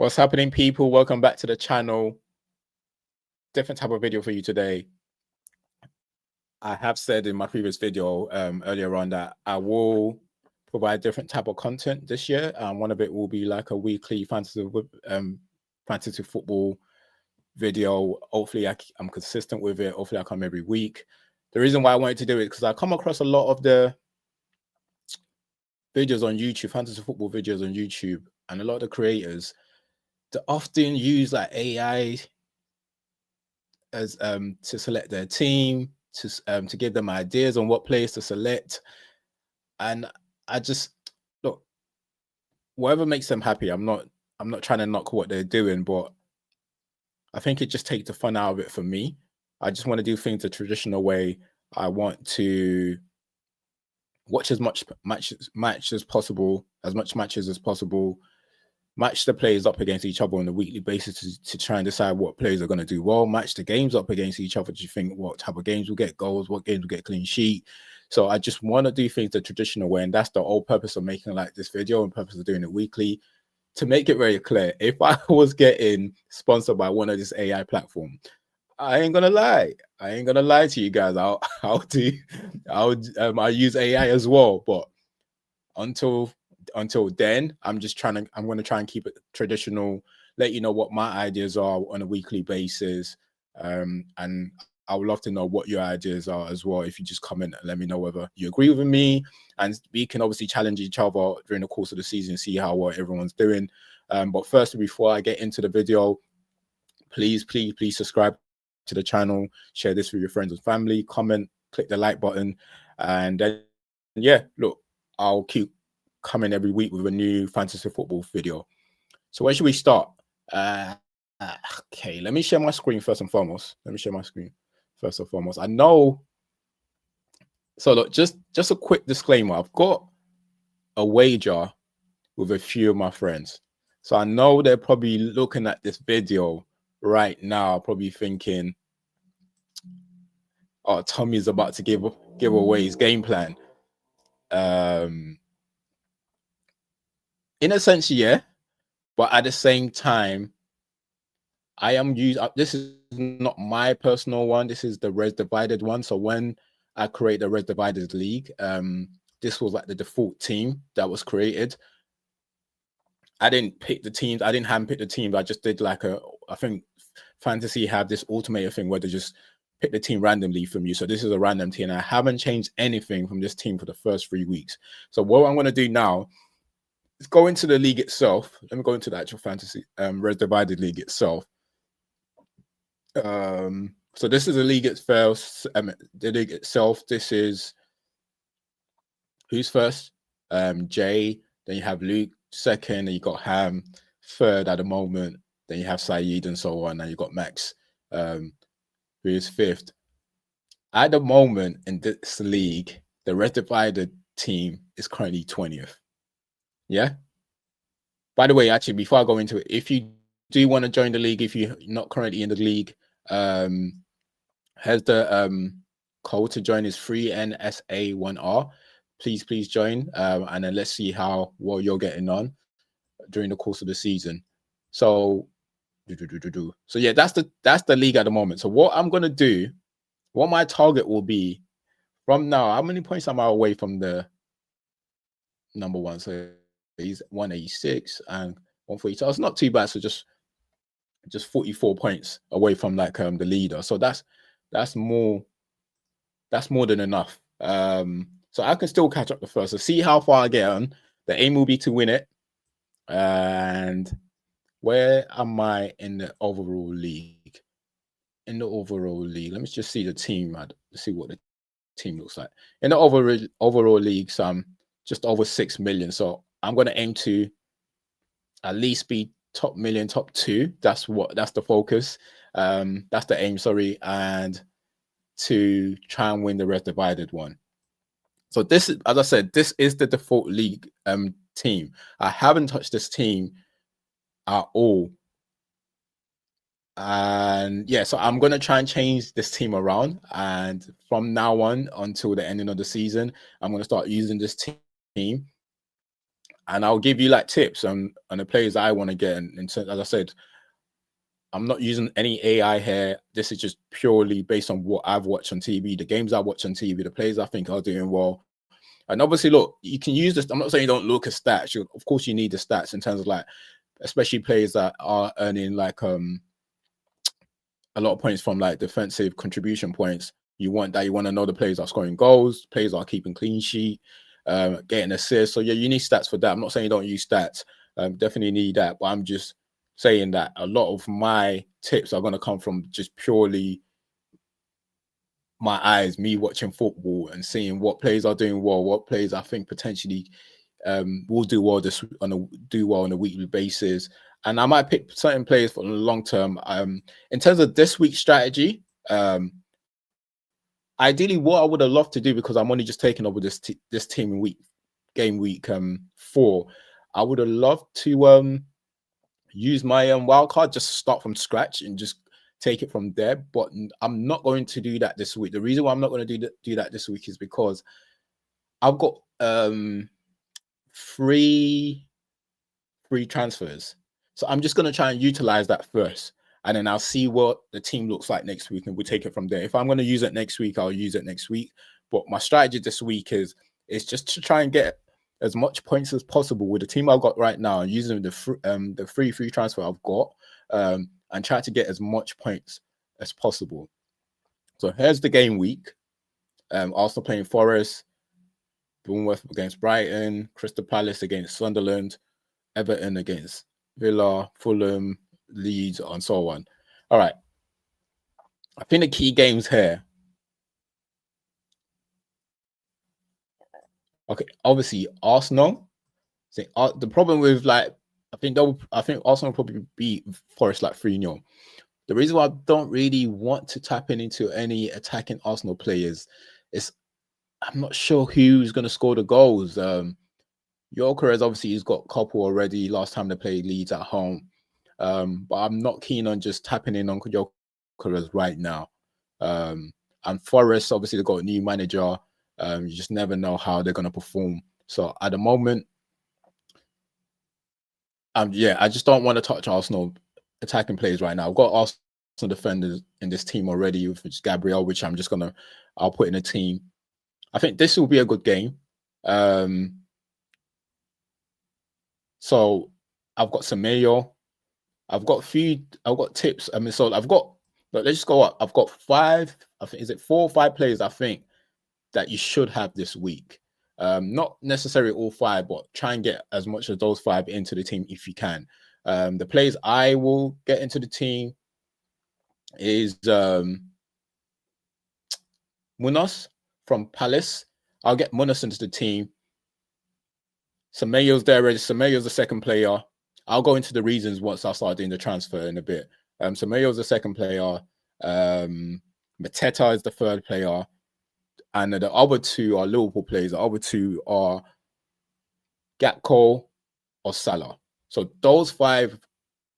What's happening, people? Welcome back to the channel. Different type of video for you today. I have said in my previous video earlier on that I will provide different type of content this year. One of it will be like a weekly fantasy football video. Hopefully I'm consistent with it. Hopefully I come every week. The reason why I wanted to do it because I come across a lot of the videos on YouTube, fantasy football videos on YouTube, and a lot of the creators that often use like AI as to select their team, to give them ideas on what players to select. And I just look, whatever makes them happy. I'm not trying to knock what they're doing, but I think it just takes the fun out of it for me. I just want to do things the traditional way. I want to watch as much match as possible, as much matches as possible, match the players up against each other on a weekly basis to try and decide what players are going to do well, match the games up against each other to think what type of games will get goals, what games will get clean sheet. So I just want to do things the traditional way, and that's the whole purpose of making like this video and purpose of doing it weekly. To make it very clear, if I was getting sponsored by one of this AI platform, I ain't gonna lie. I ain't gonna lie to you guys. I'll use AI as well, but until then, I'm gonna try and keep it traditional, let you know what my ideas are on a weekly basis. And I would love to know what your ideas are as well. If you just comment and let me know whether you agree with me, and we can obviously challenge each other during the course of the season, see how well everyone's doing. But first, before I get into the video, please subscribe to the channel, share this with your friends and family, comment, click the like button, and then yeah, look, I'll keep coming every week with a new fantasy football video. So where should we start? Okay, let me share my screen first and foremost. I know. So look, just a quick disclaimer. I've got a wager with a few of my friends. So I know they're probably looking at this video right now, probably thinking, oh, Tommy's about to give away his game plan. In a sense, yeah. But at the same time, I am this is not my personal one. This is the Res Divided one. So when I create the Res Divided League, this was like the default team that was created. I didn't pick the teams. I didn't handpick the teams. I just did like I think Fantasy have this automated thing where they just pick the team randomly from you. So this is a random team. I haven't changed anything from this team for the first 3 weeks. So what I'm going to do now is go into the league itself. Let me go into the actual Fantasy Res Divided League itself. So this is the league itself. The league itself. This is who's first. Jay. Then you have Luke second. Then you got Ham third at the moment. Then you have Saeed and so on. And you got Max, who is fifth. At the moment in this league, the Red Divided team is currently 20th. Yeah. By the way, actually, before I go into it, if you do want to join the league, if you're not currently in the league, has the code to join is 3NSA1R. Please join, and then let's see how well you're getting on during the course of the season. So yeah, that's the league at the moment. So what I'm gonna do, what my target will be from now. How many points am I away from the number one? So he's 186 and 140. So it's not too bad. So just 44 points away from like the leader. So that's more than enough. So I can still catch up the first. So see how far I get on. The aim will be to win it. And where am I in the overall league? In the overall league, let me just see the team. Let's see what the team looks like. In the overall league, so I'm just over 6 million. So I'm going to aim to at least be top million, top 2. That's the focus. That's the aim, sorry. And to try and win the Red Divided one. So this is, as I said, this is the default league team. I haven't touched this team at all. And yeah, so I'm going to try and change this team around. And from now on until the ending of the season, I'm going to start using this team. and I'll give you like tips on the players that I want to get. And so, as I said, I'm not using any AI here. This is just purely based on what I've watched on TV, the games I watch on TV, the players I think are doing well. And obviously, look, you can use this. I'm not saying you don't look at stats. Of course, you need the stats in terms of like, especially players that are earning like a lot of points from like defensive contribution points. You want that. You want to know the players are scoring goals, players are keeping clean sheet, getting assists. So yeah, you need stats for that. I'm not saying you don't use stats. Definitely need that. But I'm just saying that a lot of my tips are going to come from just purely my eyes, me watching football and seeing what players are doing well, what players I think potentially will do well on a weekly basis. And I might pick certain players for the long term. In terms of this week's strategy, ideally, what I would have loved to do, because I'm only just taking over this team in game week 4, I would have loved to use my wildcard, just start from scratch and just take it from there. But I'm not going to do that this week. The reason why I'm not going to do that this week is because I've got free transfers. So I'm just going to try and utilize that first. And then I'll see what the team looks like next week, and we'll take it from there. If I'm going to use it next week, I'll use it next week. But my strategy this week is just to try and get as much points as possible with the team I've got right now, using the free transfer I've got, and try to get as much points as possible. So here's the game week. Arsenal playing Forest, Bournemouth against Brighton, Crystal Palace against Sunderland, Everton against Villa, Fulham, Leeds, and so on. All right. I think the key games here. Okay, obviously Arsenal. The problem with like, I think Arsenal will probably beat Forest like 3-0. The reason why I don't really want to tap into any attacking Arsenal players is I'm not sure who's going to score the goals. Gyökeres, obviously, he's got a couple already last time they played Leeds at home. But I'm not keen on just tapping in on Gyökeres right now. And Forest, obviously, they've got a new manager. You just never know how they're going to perform. So at the moment, yeah, I just don't want to touch Arsenal attacking players right now. I've got Arsenal defenders in this team already, which is Gabriel, which I'll put in a team. I think this will be a good game. So I've got Semenyo. I've got tips. So let's just go up. I've got 5, I think, is it 4 or 5 players I think that you should have this week. Not necessarily all 5, but try and get as much of those 5 into the team if you can. The players I will get into the team is Munoz from Palace. I'll get Munoz into the team. Semenyo's there already. Semenyo's the second player. I'll go into the reasons once I start doing the transfer in a bit. Semenyo's the second player. Mateta is the third player. And the other 2 are Liverpool players. The other 2 are Gapko or Salah. So those 5,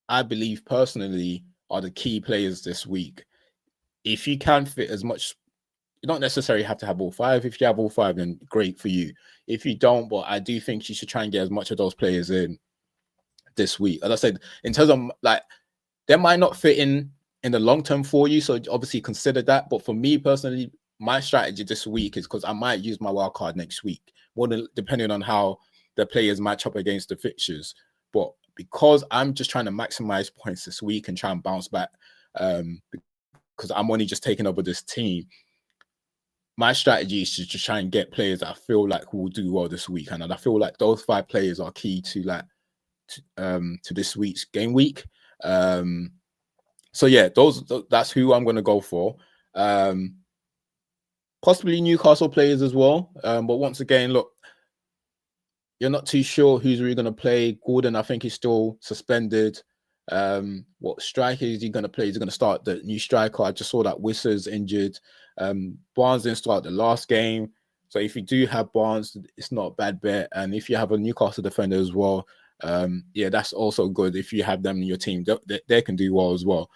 I believe personally, are the key players this week. If you can fit as much, you don't necessarily have to have all 5. If you have all 5, then great for you. If you don't, but I do think you should try and get as much of those players in this week. As I said, in terms of like, they might not fit in the long term for you, so obviously consider that. But for me personally, my strategy this week is because I might use my wild card next week, more than depending on how the players match up against the fixtures. But because I'm just trying to maximize points this week and try and bounce back, because I'm only just taking over this team, my strategy is to just try and get players that I feel like will do well this week, and I feel like those 5 players are key to like to this week's game week. So yeah, that's who I'm going to go for. Possibly Newcastle players as well. But once again, look, you're not too sure who's really going to play. Gordon, I think, is still suspended. What striker is he going to play? He's going to start the new striker. I just saw that Wissa's injured. Barnes didn't start the last game. So if you do have Barnes, it's not a bad bet. And if you have a Newcastle defender as well, yeah, that's also good. If you have them in your team, they can do well as well.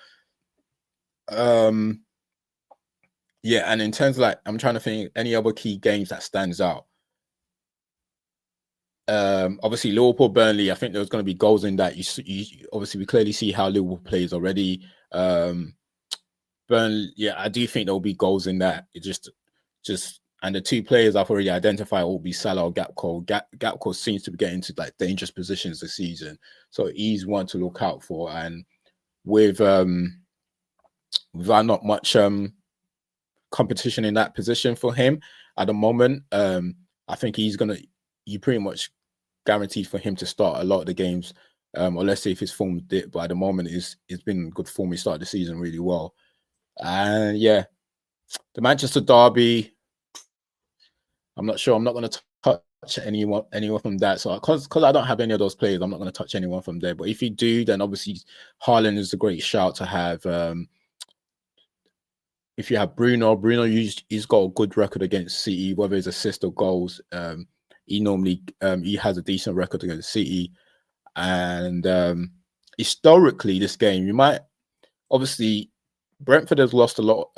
Yeah, and in terms of like, I'm trying to think any other key games that stands out. Obviously Liverpool, Burnley. I think there's going to be goals in that. You obviously we clearly see how Liverpool plays already. Burnley, yeah, I do think there will be goals in that. It just and the two players I've already identified will be Salah or Gapko. Gapko seems to be getting into like dangerous positions this season, so he's one to look out for. And without not much competition in that position for him at the moment, I think you pretty much guaranteed for him to start a lot of the games, or let's say if his form dip. But at the moment, it's been good form. He started the season really well, and yeah, the Manchester derby. I'm not sure. I'm not going to touch anyone from that. So because I don't have any of those players, I'm not going to touch anyone from there. But if you do, then obviously Haaland is a great shout to have. If you have Bruno, he's got a good record against City, whether it's assists or goals. He normally he has a decent record against City, and historically, this game you might obviously Brentford has lost a lot.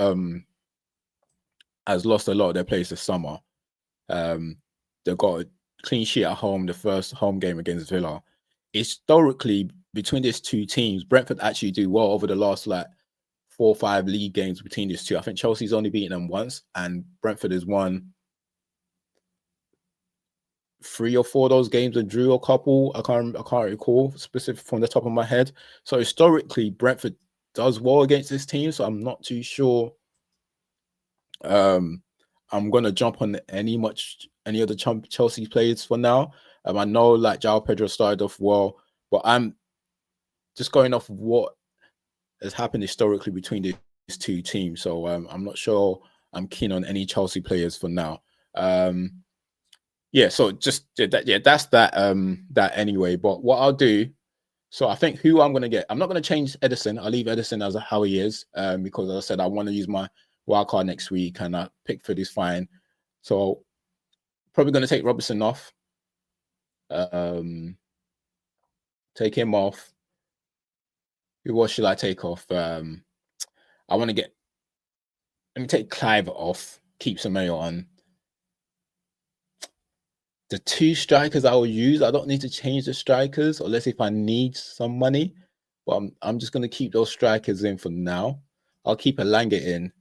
Has lost a lot of their players this summer. They've got a clean sheet at home, the first home game against Villa. Historically, between these two teams, Brentford actually do well over the last like 4 or 5 league games between these two. I think Chelsea's only beaten them once, and Brentford has won 3 or 4 of those games and drew a couple. I can't recall specific from the top of my head. So historically, Brentford does well against this team. So I'm not too sure. I'm gonna jump on any of the Chelsea players for now. I know like João Pedro started off well, but I'm just going off what has happened historically between these two teams. So I'm not sure I'm keen on any Chelsea players for now. Yeah, so just that's that that anyway. But what I'll do, so I think who I'm gonna get, I'm not gonna change Edison. I'll leave Edison as how he is, because as I said, I want to use my wildcard next week, and Pickford is fine. So probably gonna take Robertson off. Take him off. What should I take off? I want to let me take Clive off, keep Semenyo on. The 2 strikers I will use, I don't need to change the strikers unless if I need some money. But I'm just going to keep those strikers in for now. I'll keep Elanga in,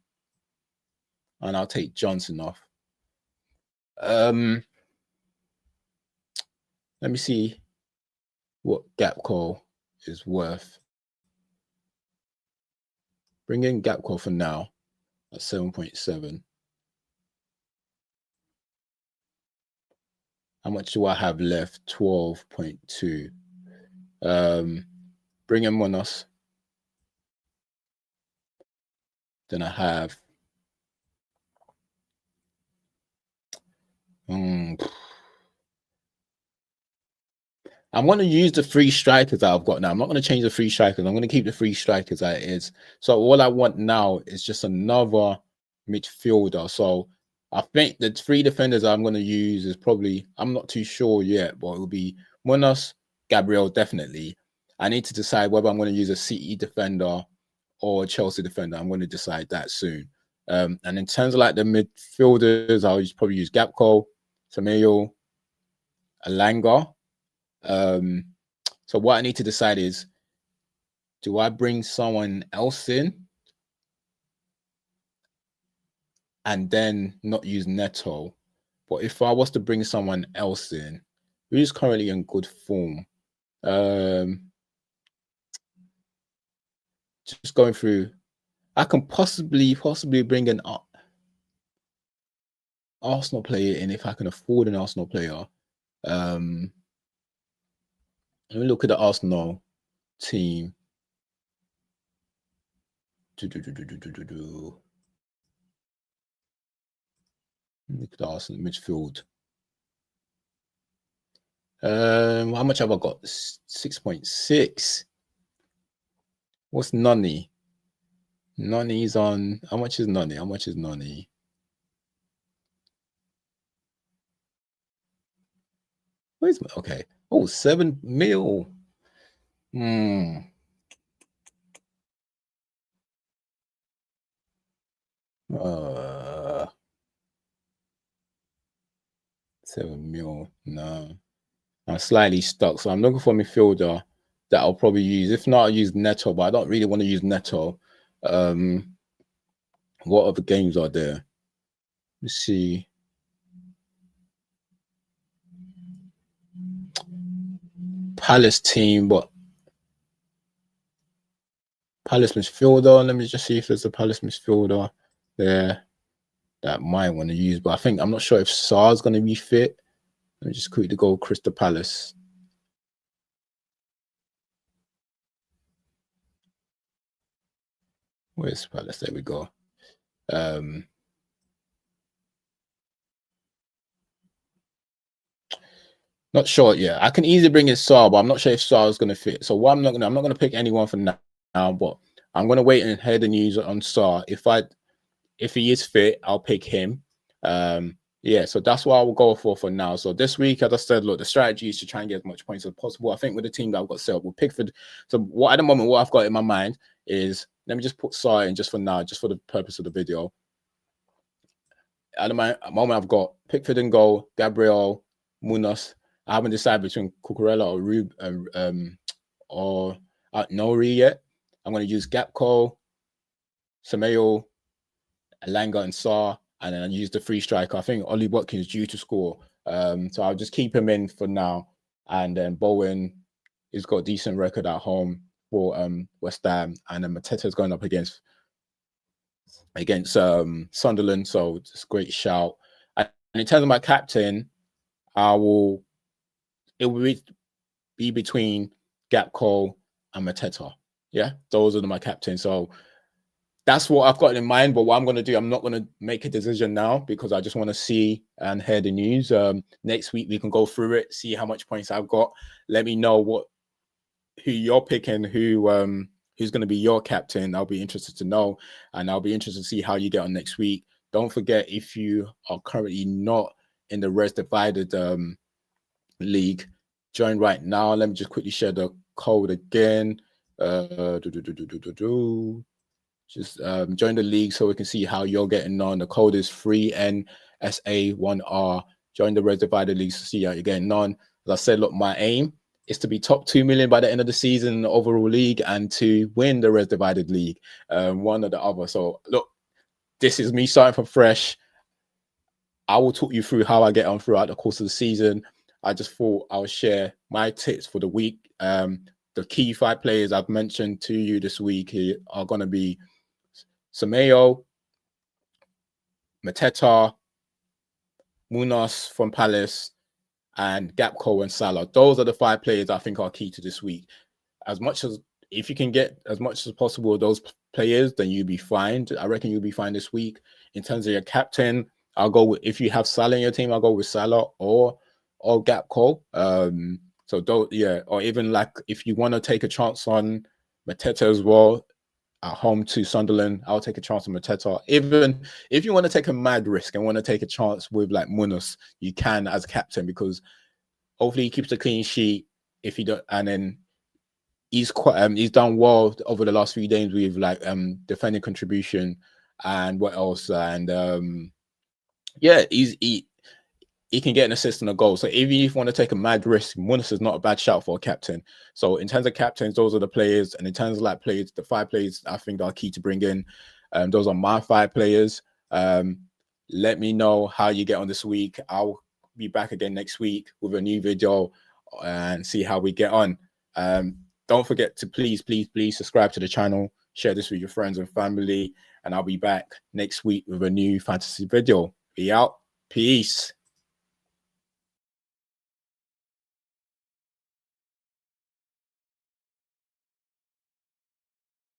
and I'll take Johnson off. Let me see what Gapko is worth. Bring in Gapko for now at 7.7. How much do I have left? 12.2. Bring in Munoz. Then I have I'm going to use the 3 strikers that I've got now. I'm not going to change the 3 strikers. I'm going to keep the 3 strikers as it is. So all I want now is just another midfielder. So I think the 3 defenders I'm going to use is probably, I'm not too sure yet, but it will be Munoz, Gabriel, definitely. I need to decide whether I'm going to use a City defender or a Chelsea defender. I'm going to decide that soon. And in terms of like the midfielders, I'll probably use Gapko, Semenyo, Elanga. So what I need to decide is, do I bring someone else in and then not use Neto? But if I was to bring someone else in who's currently in good form, just going through, I can possibly bring an Arsenal player in if I can afford an Arsenal player. Let me look at the Arsenal team. Look at the Arsenal midfield. How much have I got? 6.6. What's Nani? Nani's on. How much is Nani? How much is Nani? Where's okay? Oh, 7 mil. Hmm. 7 mil. No. I'm slightly stuck, so I'm looking for a midfielder that I'll probably use. If not, I'll use Neto, but I don't really want to use Neto. What other games are there? Let's see. Palace team, but Palace midfielder. Let me just see if there's a Palace midfielder there that I might want to use, but I'm not sure if Sar's going to be fit. Let me just quickly go Crystal Palace. Where's Palace? There we go. Not sure. Yeah, I can easily bring in Sar, but I'm not sure if Sar is going to fit. So what I'm not going to pick anyone for now, but I'm going to wait and hear the news on Sar. If he is fit, I'll pick him. Yeah, so that's what I will go for now. So this week, as I said, look, the strategy is to try and get as much points as possible. I think with the team that I've got set up with Pickford. So what at the moment, what I've got in my mind is, let me just put Sar in just for now, just for the purpose of the video. At the moment, I've got Pickford in goal, Gabriel, Munoz. I haven't decided between Cucurella or Nori yet. I'm going to use Gapko, Semenyo, Alanga, and Sar, and then I use the free striker. I think Ollie Watkins is due to score, so I'll just keep him in for now. And then Bowen has got a decent record at home for West Ham, and then Mateta is going up against Sunderland, so it's a great shout. And in terms of my captain, it will be between Gapko and Mateta. Yeah, those are my captains. So that's what I've got in mind. But what I'm going to do, I'm not going to make a decision now because I just want to see and hear the news. Next week we can go through it, see how much points I've got. Let me know who you're picking, who's going to be your captain. I'll be interested to know, and I'll be interested to see how you get on next week. Don't forget, if you are currently not in the Res Divided league, join right now. Let me just quickly share the code again. Just join the league so we can see how you're getting on. The code is 3NSA1R. Join the Res Divided league to see how you're getting on. As I said, look, my aim is to be top 2 million by the end of the season in the overall league and to win the Res Divided league, one or the other. So look, this is me starting from fresh. I will talk you through how I get on throughout the course of the season. I just thought I'll share my tips for the week. The key 5 players I've mentioned to you this week are going to be Semenyo, Mateta, Munoz from Palace, and Gapko and Salah. Those are the 5 players I think are key to this week. If you can get as much as possible of those players, then you'll be fine. I reckon you'll be fine this week. In terms of your captain, I'll go with, if you have Salah in your team, I'll go with Salah or Gapko. Or even like if you want to take a chance on Mateta as well at home to Sunderland, I'll take a chance on Mateta. Even if you want to take a mad risk and want to take a chance with like Munoz, you can as captain, because hopefully he keeps a clean sheet. If he don't, and then he's done well over the last few games with like defending contribution and what else, and he can get an assist and a goal. So even if you want to take a mad risk, Munoz is not a bad shout for a captain. So in terms of captains, those are the players. And in terms of like players, the 5 players I think are key to bring in. Those are my 5 players. Let me know how you get on this week. I'll be back again next week with a new video and see how we get on. Don't forget to please subscribe to the channel, share this with your friends and family, and I'll be back next week with a new fantasy video. Be out. Peace.